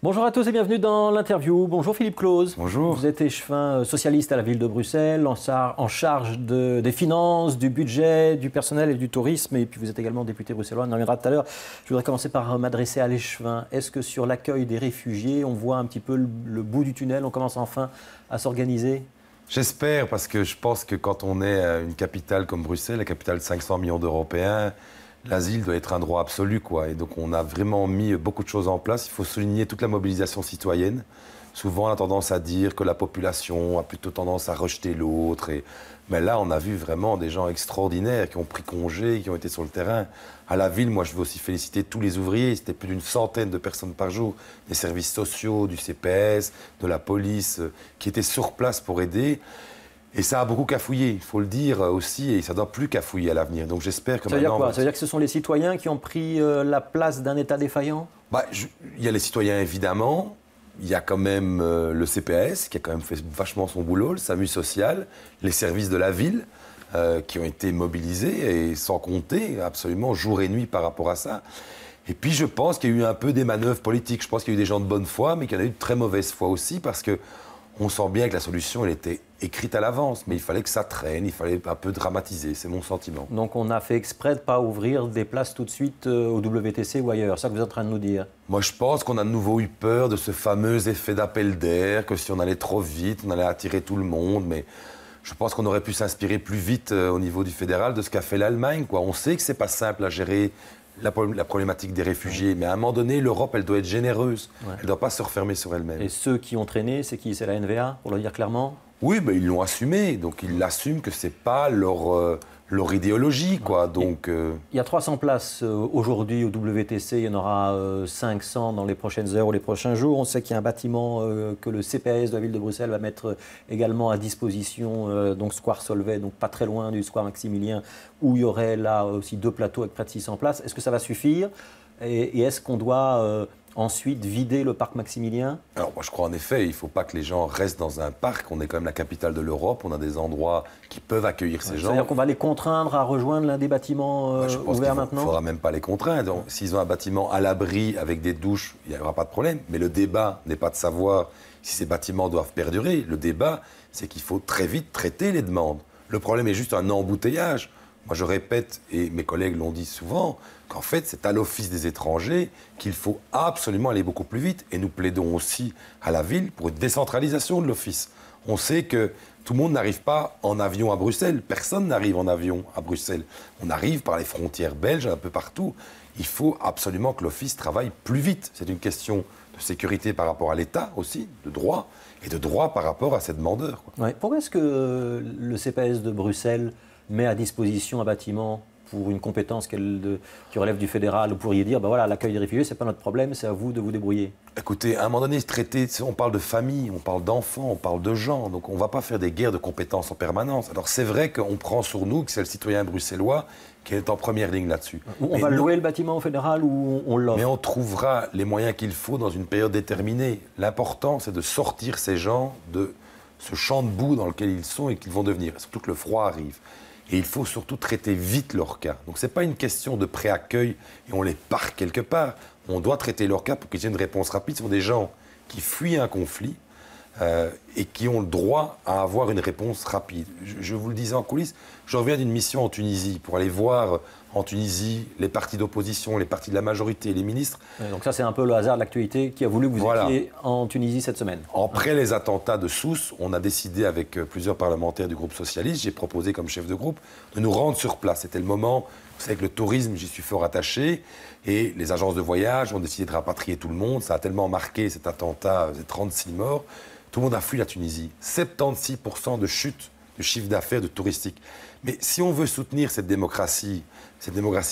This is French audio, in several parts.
Bonjour à tous et bienvenue dans l'interview. Bonjour Philippe Claus. Bonjour. Vous êtes échevin socialiste à la ville de Bruxelles, en charge des finances, du budget, du personnel et du tourisme. Et puis vous êtes également député bruxellois, on en reviendra tout à l'heure. Je voudrais commencer par m'adresser à l'échevin. Est-ce que sur l'accueil des réfugiés, on voit un petit peu le bout du tunnel, on commence enfin à s'organiser ? J'espère, parce que je pense que quand on est une capitale comme Bruxelles, la capitale de 500 millions d'Européens, l'asile doit être un droit absolu, quoi. Et donc on a vraiment mis beaucoup de choses en place. Il faut souligner toute la mobilisation citoyenne. Souvent, on a tendance à dire que la population a plutôt tendance à rejeter l'autre. Mais là, on a vu vraiment des gens extraordinaires qui ont pris congé, qui ont été sur le terrain. À la ville, moi, je veux aussi féliciter tous les ouvriers. C'était plus d'une centaine de personnes par jour, des services sociaux, du CPS, de la police, qui étaient sur place pour aider. Et ça a beaucoup cafouillé, il faut le dire aussi, et ça ne doit plus cafouiller à l'avenir. Donc j'espère que maintenant... Ça veut dire quoi ? Ça veut dire que ce sont les citoyens qui ont pris la place d'un État défaillant ? Il y a les citoyens, évidemment. Il y a quand même le CPS, qui a quand même fait vachement son boulot, le SAMU social, les services de la ville, qui ont été mobilisés, et sans compter, absolument, jour et nuit par rapport à ça. Et puis je pense qu'il y a eu un peu des manœuvres politiques. Je pense qu'il y a eu des gens de bonne foi, mais qu'il y en a eu de très mauvaise foi aussi, parce que on sent bien que la solution, elle était écrite à l'avance, mais il fallait que ça traîne, il fallait un peu dramatiser, c'est mon sentiment. Donc on a fait exprès de ne pas ouvrir des places tout de suite au WTC ou ailleurs, c'est ça que vous êtes en train de nous dire ? Moi, je pense qu'on a de nouveau eu peur de ce fameux effet d'appel d'air, que si on allait trop vite, on allait attirer tout le monde, mais je pense qu'on aurait pu s'inspirer plus vite au niveau du fédéral de ce qu'a fait l'Allemagne, quoi. On sait que c'est pas simple à gérer la problématique des réfugiés, mais à un moment donné, l'Europe, elle doit être généreuse. Ouais. Elle ne doit pas se refermer sur elle-même. Et ceux qui ont traîné, c'est qui ? C'est la NVA, pour le dire clairement ? Oui, mais ils l'ont assumé, donc ils l'assument que ce n'est pas leur idéologie, quoi. Donc, il y a 300 places aujourd'hui au WTC, il y en aura 500 dans les prochaines heures ou les prochains jours. On sait qu'il y a un bâtiment que le CPS de la ville de Bruxelles va mettre également à disposition, donc Square Solvay, donc pas très loin du Square Maximilien, où il y aurait là aussi 2 plateaux avec près de 600 places. Est-ce que ça va suffire ? Et est-ce qu'on doit ensuite vider le parc Maximilien ? Alors moi je crois en effet, il ne faut pas que les gens restent dans un parc. On est quand même la capitale de l'Europe, on a des endroits qui peuvent accueillir ces gens. C'est-à-dire qu'on va les contraindre à rejoindre l'un des bâtiments ouverts maintenant ? Il ne faudra même pas les contraindre. S'ils ont un bâtiment à l'abri avec des douches, il n'y aura pas de problème. Mais le débat n'est pas de savoir si ces bâtiments doivent perdurer. Le débat, c'est qu'il faut très vite traiter les demandes. Le problème est juste un embouteillage. Moi, je répète, et mes collègues l'ont dit souvent, qu'en fait, c'est à l'Office des étrangers qu'il faut absolument aller beaucoup plus vite. Et nous plaidons aussi à la ville pour une décentralisation de l'Office. On sait que tout le monde n'arrive pas en avion à Bruxelles. Personne n'arrive en avion à Bruxelles. On arrive par les frontières belges, un peu partout. Il faut absolument que l'Office travaille plus vite. C'est une question de sécurité par rapport à l'État aussi, de droit, et de droit par rapport à ces demandeurs, quoi. Ouais. Pourquoi est-ce que le CPS de Bruxelles met à disposition un bâtiment pour une compétence qui relève du fédéral? Vous pourriez dire, ben voilà, l'accueil des réfugiés, c'est pas notre problème, c'est à vous de vous débrouiller. Écoutez, à un moment donné, on parle de famille, on parle d'enfants, on parle de gens, donc on ne va pas faire des guerres de compétences en permanence. Alors c'est vrai qu'on prend sur nous que c'est le citoyen bruxellois qui est en première ligne là-dessus. On va louer le bâtiment au fédéral ou on l'offre ? Mais on trouvera les moyens qu'il faut dans une période déterminée. L'important, c'est de sortir ces gens de ce champ de boue dans lequel ils sont et qu'ils vont devenir, surtout que le froid arrive. Et il faut surtout traiter vite leur cas. Donc ce n'est pas une question de pré-accueil et on les parque quelque part. On doit traiter leur cas pour qu'ils aient une réponse rapide. Ce sont des gens qui fuient un conflit et qui ont le droit à avoir une réponse rapide. Je vous le disais en coulisses, je reviens d'une mission en Tunisie pour aller voir en Tunisie les partis d'opposition, les partis de la majorité, les ministres. Donc ça, c'est un peu le hasard de l'actualité qui a voulu que vous étiez en Tunisie cette semaine. Après les attentats de Sousse, on a décidé avec plusieurs parlementaires du groupe socialiste, j'ai proposé comme chef de groupe de nous rendre sur place. C'était le moment, vous savez que le tourisme, j'y suis fort attaché, et les agences de voyage ont décidé de rapatrier tout le monde. Ça a tellement marqué cet attentat, ces 36 morts. Tout le monde a fui la Tunisie. 76% de chute de chiffre d'affaires de touristique. Mais si on veut soutenir cette démocratie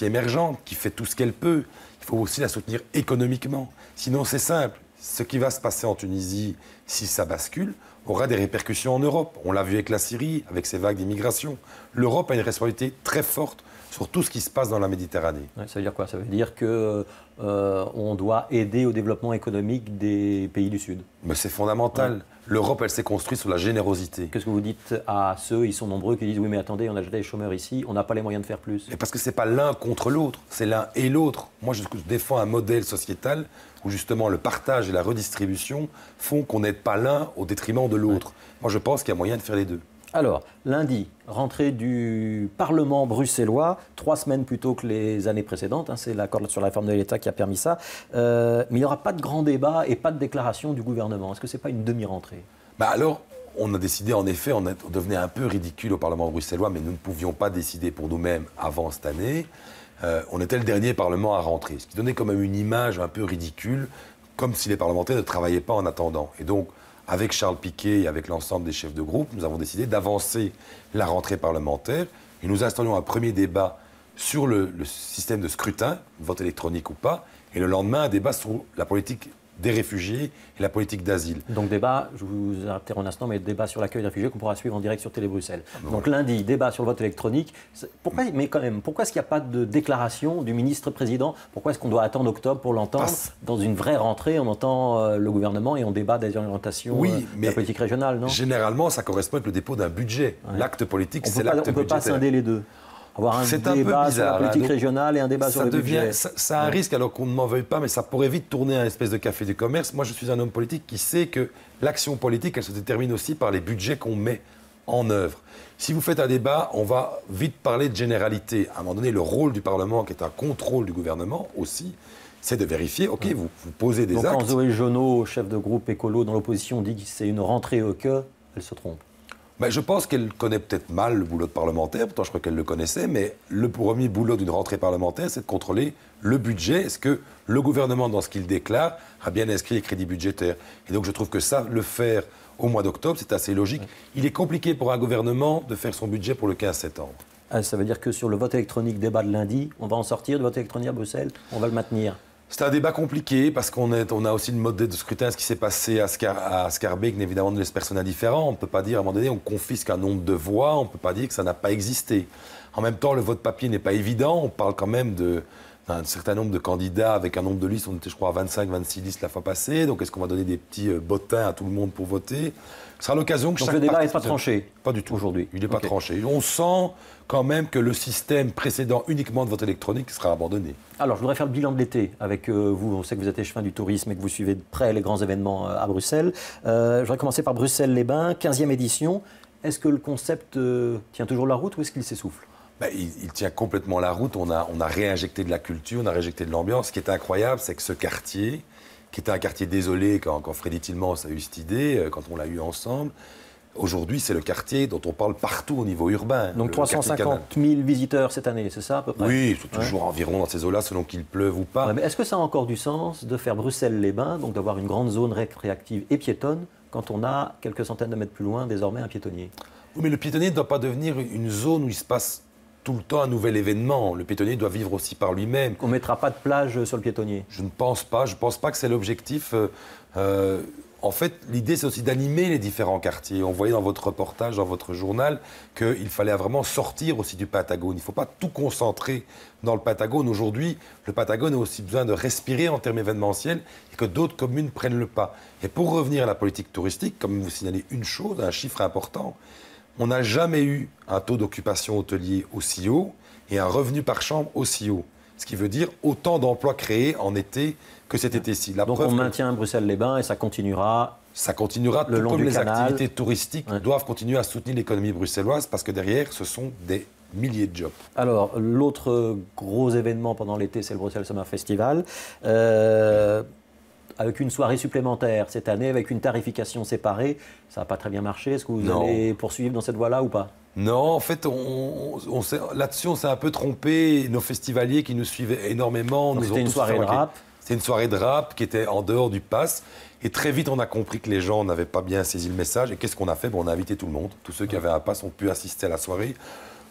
émergente qui fait tout ce qu'elle peut, il faut aussi la soutenir économiquement. Sinon, c'est simple. Ce qui va se passer en Tunisie, si ça bascule, aura des répercussions en Europe. On l'a vu avec la Syrie, avec ses vagues d'immigration. L'Europe a une responsabilité très forte sur tout ce qui se passe dans la Méditerranée. Ouais, ça veut dire quoi ? Ça veut dire qu'on doit aider au développement économique des pays du Sud. Mais c'est fondamental. Ouais. L'Europe, elle s'est construite sur la générosité. Qu'est-ce que vous dites à ceux, ils sont nombreux, qui disent oui mais attendez, on a déjà des chômeurs ici, on n'a pas les moyens de faire plus? Et parce que c'est pas l'un contre l'autre, c'est l'un et l'autre. Moi, je défends un modèle sociétal où justement le partage et la redistribution font qu'on n'aide pas l'un au détriment de l'autre. Ouais. Moi, je pense qu'il y a moyen de faire les deux. Alors, lundi, rentrée du Parlement bruxellois, 3 semaines plus tôt que les années précédentes, hein, c'est l'accord sur la réforme de l'État qui a permis ça, mais il n'y aura pas de grand débat et pas de déclaration du gouvernement. Est-ce que ce n'est pas une demi-rentrée? Alors, on a décidé, en effet, on devenait un peu ridicule au Parlement bruxellois, mais nous ne pouvions pas décider pour nous-mêmes avant cette année. On était le dernier Parlement à rentrer, ce qui donnait quand même une image un peu ridicule, comme si les parlementaires ne travaillaient pas en attendant. Et donc, avec Charles Piquet et avec l'ensemble des chefs de groupe, nous avons décidé d'avancer la rentrée parlementaire et nous installions un premier débat sur le système de scrutin, vote électronique ou pas, et le lendemain, un débat sur la politique des réfugiés et la politique d'asile. Donc débat, je vous interromps un instant, mais débat sur l'accueil des réfugiés qu'on pourra suivre en direct sur Télé Bruxelles. Donc lundi, débat sur le vote électronique. Pourquoi, mais quand même, pourquoi est-ce qu'il n'y a pas de déclaration du ministre-président? Pourquoi est-ce qu'on doit attendre octobre pour l'entendre? Dans une vraie rentrée, on entend le gouvernement et on débat des orientations de la politique régionale, non? Généralement, ça correspond avec le dépôt d'un budget. Ouais. L'acte politique, c'est l'acte budgétaire. On ne peut pas scinder les deux. Avoir un débat sur la politique régionale et un débat sur le budget. Ça a un risque, alors qu'on ne m'en veuille pas, mais ça pourrait vite tourner à une espèce de café du commerce. Moi, je suis un homme politique qui sait que l'action politique, elle se détermine aussi par les budgets qu'on met en œuvre. Si vous faites un débat, on va vite parler de généralité. À un moment donné, le rôle du Parlement, qui est un contrôle du gouvernement aussi, c'est de vérifier, ok, vous posez des actes. Donc quand Zoé Jonot, chef de groupe écolo dans l'opposition, dit que c'est une rentrée au queue, elle se trompe. Je pense qu'elle connaît peut-être mal le boulot de parlementaire, pourtant je crois qu'elle le connaissait, mais le premier boulot d'une rentrée parlementaire, c'est de contrôler le budget. Est-ce que le gouvernement, dans ce qu'il déclare, a bien inscrit les crédits budgétaires? Et donc je trouve que ça, le faire au mois d'octobre, c'est assez logique. Il est compliqué pour un gouvernement de faire son budget pour le 15 septembre. Ça veut dire que sur le vote électronique débat de lundi, on va en sortir du vote électronique à Bruxelles? On va le maintenir? C'est un débat compliqué parce qu'on a aussi le mode de scrutin, ce qui s'est passé à Schaerbeek, évidemment, nous laisse personne indifférent. On ne peut pas dire, à un moment donné, on confisque un nombre de voix, on ne peut pas dire que ça n'a pas existé. En même temps, le vote papier n'est pas évident. On parle quand même d'un certain nombre de candidats avec un nombre de listes. On était, je crois, à 25, 26 listes la fois passée. Donc, est-ce qu'on va donner des petits bottins à tout le monde pour voter? Ce sera l'occasion que Donc, le débat n'est pas tranché? Pas du tout. Aujourd'hui. Il n'est pas tranché. On sent quand même que le système précédent uniquement de vote électronique sera abandonné. Alors, je voudrais faire le bilan de l'été avec vous. On sait que vous êtes échevin du tourisme et que vous suivez de près les grands événements à Bruxelles. Je voudrais commencer par Bruxelles-les-Bains, 15e édition. Est-ce que le concept tient toujours la route ou est-ce qu'il s'essouffle? Il tient complètement la route. On a réinjecté de la culture, on a réinjecté de l'ambiance. Ce qui est incroyable, c'est que ce quartier, qui était un quartier désolé quand Freddy Tillmans a eu cette idée, quand on l'a eu ensemble, aujourd'hui, c'est le quartier dont on parle partout au niveau urbain. Donc 350 000 visiteurs cette année, c'est ça à peu près? Oui, c'est toujours environ dans ces eaux-là, selon qu'il pleuve ou pas. Mais est-ce que ça a encore du sens de faire Bruxelles-les-Bains, donc d'avoir une grande zone récréative et piétonne, quand on a quelques centaines de mètres plus loin désormais un piétonnier? Oui, mais le piétonnier ne doit pas devenir une zone où il se passe tout le temps un nouvel événement. Le piétonnier doit vivre aussi par lui-même. On ne mettra pas de plage sur le piétonnier? Je ne pense pas. Je ne pense pas que c'est l'objectif. En fait, l'idée, c'est aussi d'animer les différents quartiers. On voyait dans votre reportage, dans votre journal, qu'il fallait vraiment sortir aussi du Pentagone. Il ne faut pas tout concentrer dans le Pentagone. Aujourd'hui, le Pentagone a aussi besoin de respirer en termes événementiels et que d'autres communes prennent le pas. Et pour revenir à la politique touristique, comme vous signalez une chose, un chiffre important, on n'a jamais eu un taux d'occupation hôtelier aussi haut et un revenu par chambre aussi haut. Ce qui veut dire autant d'emplois créés en été que cet été-ci. Donc on maintient Bruxelles-les-Bains et ça continuera. Ça continuera, le long comme du les canal. Activités touristiques doivent continuer à soutenir l'économie bruxelloise parce que derrière, ce sont des milliers de jobs. Alors, l'autre gros événement pendant l'été, c'est le Bruxelles Summer Festival. Avec une soirée supplémentaire cette année, avec une tarification séparée, ça n'a pas très bien marché. Est-ce que vous allez poursuivre dans cette voie-là ou pas? Non, en fait, là-dessus, on s'est un peu trompé. Nos festivaliers qui nous suivaient énormément... C'était une soirée de rap? C'était une soirée de rap qui était en dehors du pass. Et très vite, on a compris que les gens n'avaient pas bien saisi le message. Et qu'est-ce qu'on a fait? On a invité tout le monde. Tous ceux qui avaient un pass ont pu assister à la soirée.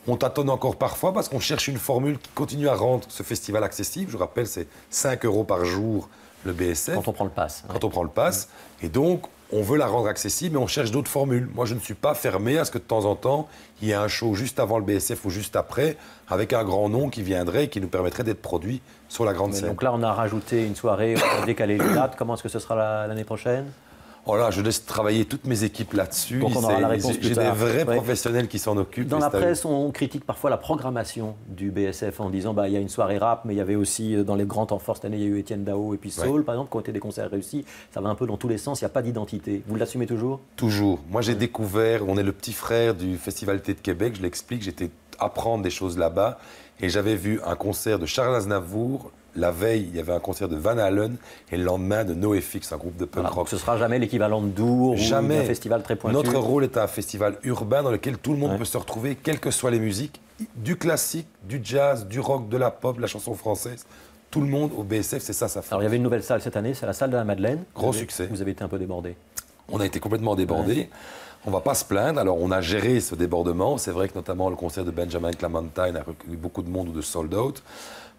On tâtonne encore parfois parce qu'on cherche une formule qui continue à rendre ce festival accessible. Je rappelle, c'est 5 € par jour le BSF. Quand on prend le pass. Quand on prend le pass. Et donc, on veut la rendre accessible, mais on cherche d'autres formules. Moi, je ne suis pas fermé à ce que de temps en temps, il y ait un show juste avant le BSF ou juste après, avec un grand nom qui viendrait et qui nous permettrait d'être produit sur la grande scène. Donc là, on a rajouté une soirée, on a décalé les dates. Comment est-ce que ce sera l'année prochaine? Oh là, je laisse travailler toutes mes équipes là-dessus. Donc on aura la réponse plus J'ai tard. des vrais professionnels qui s'en occupent. Dans la presse, on critique parfois la programmation du BSF en disant il y a une soirée rap, mais il y avait aussi dans les grands temps forts cette année, il y a eu Étienne Dao et puis Soul, par exemple, qui ont été des concerts réussis. Ça va un peu dans tous les sens, il n'y a pas d'identité. Vous l'assumez toujours? Toujours. Moi, j'ai découvert, on est le petit frère du Festival Été de Québec, je l'explique, j'étais apprendre des choses là-bas et j'avais vu un concert de Charles Aznavour. La veille, il y avait un concert de Van Halen et le lendemain de NoFX, un groupe de punk rock. Ce ne sera jamais l'équivalent de Dour ou d'un festival très pointu. Notre rôle est un festival urbain dans lequel tout le monde peut se retrouver, quelles que soient les musiques, du classique, du jazz, du rock, de la pop, de la chanson française. Tout le monde au BSF, c'est ça sa force. Alors il y avait une nouvelle salle cette année, c'est la salle de la Madeleine. Gros succès. Vous avez été un peu débordé. On a été complètement débordé. Ouais. On ne va pas se plaindre. Alors, on a géré ce débordement. C'est vrai que notamment le concert de Benjamin Clementine a recueilli beaucoup de monde ou de sold out.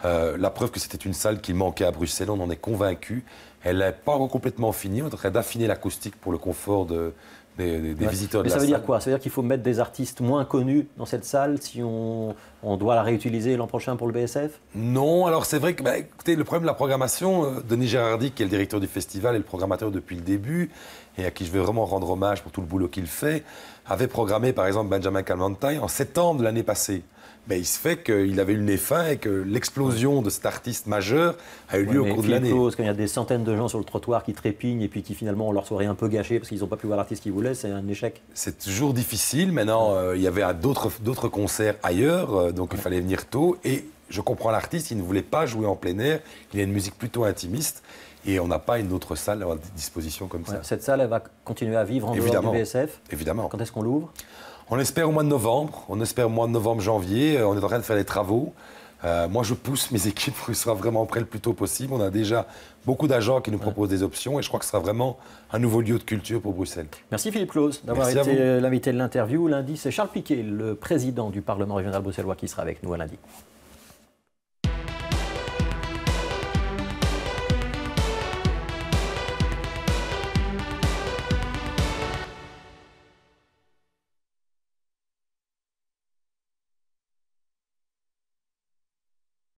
La preuve que c'était une salle qui manquait à Bruxelles, on en est convaincu. Elle n'est pas complètement finie. On est en train d'affiner l'acoustique pour le confort des visiteurs de la salle. Mais ça veut dire quoi? Ça veut dire qu'il faut mettre des artistes moins connus dans cette salle si on doit la réutiliser l'an prochain pour le BSF? Non, alors c'est vrai que écoutez, le problème de la programmation, Denis Gérardi, qui est le directeur du festival et le programmateur depuis le début, et à qui je veux vraiment rendre hommage pour tout le boulot qu'il fait, avait programmé par exemple Benjamin Clementine en septembre de l'année passée. Mais il se fait qu'il avait eu le nez fin et que l'explosion de cet artiste majeur a eu lieu au cours de l'année. Quand il y a des centaines de gens sur le trottoir qui trépignent et puis qui finalement ont leur soirée un peu gâchée parce qu'ils n'ont pas pu voir l'artiste qu'ils voulaient, c'est un échec. C'est toujours difficile. Maintenant, il y avait d'autres concerts ailleurs, donc il fallait venir tôt. Et je comprends l'artiste, il ne voulait pas jouer en plein air. Il a une musique plutôt intimiste. Et on n'a pas une autre salle à disposition comme ça. Cette salle, elle va continuer à vivre en dehors du BSF. Évidemment. Quand est-ce qu'on l'ouvre? On espère au mois de novembre. On espère au mois de novembre, janvier. On est en train de faire les travaux. Moi, je pousse mes équipes pour qu'ils soient vraiment prêts le plus tôt possible. On a déjà beaucoup d'agents qui nous proposent des options. Et je crois que ce sera vraiment un nouveau lieu de culture pour Bruxelles. Merci Philippe Claus d'avoir été l'invité de l'interview. Lundi, c'est Charles Piquet, le président du Parlement régional bruxellois, qui sera avec nous à lundi.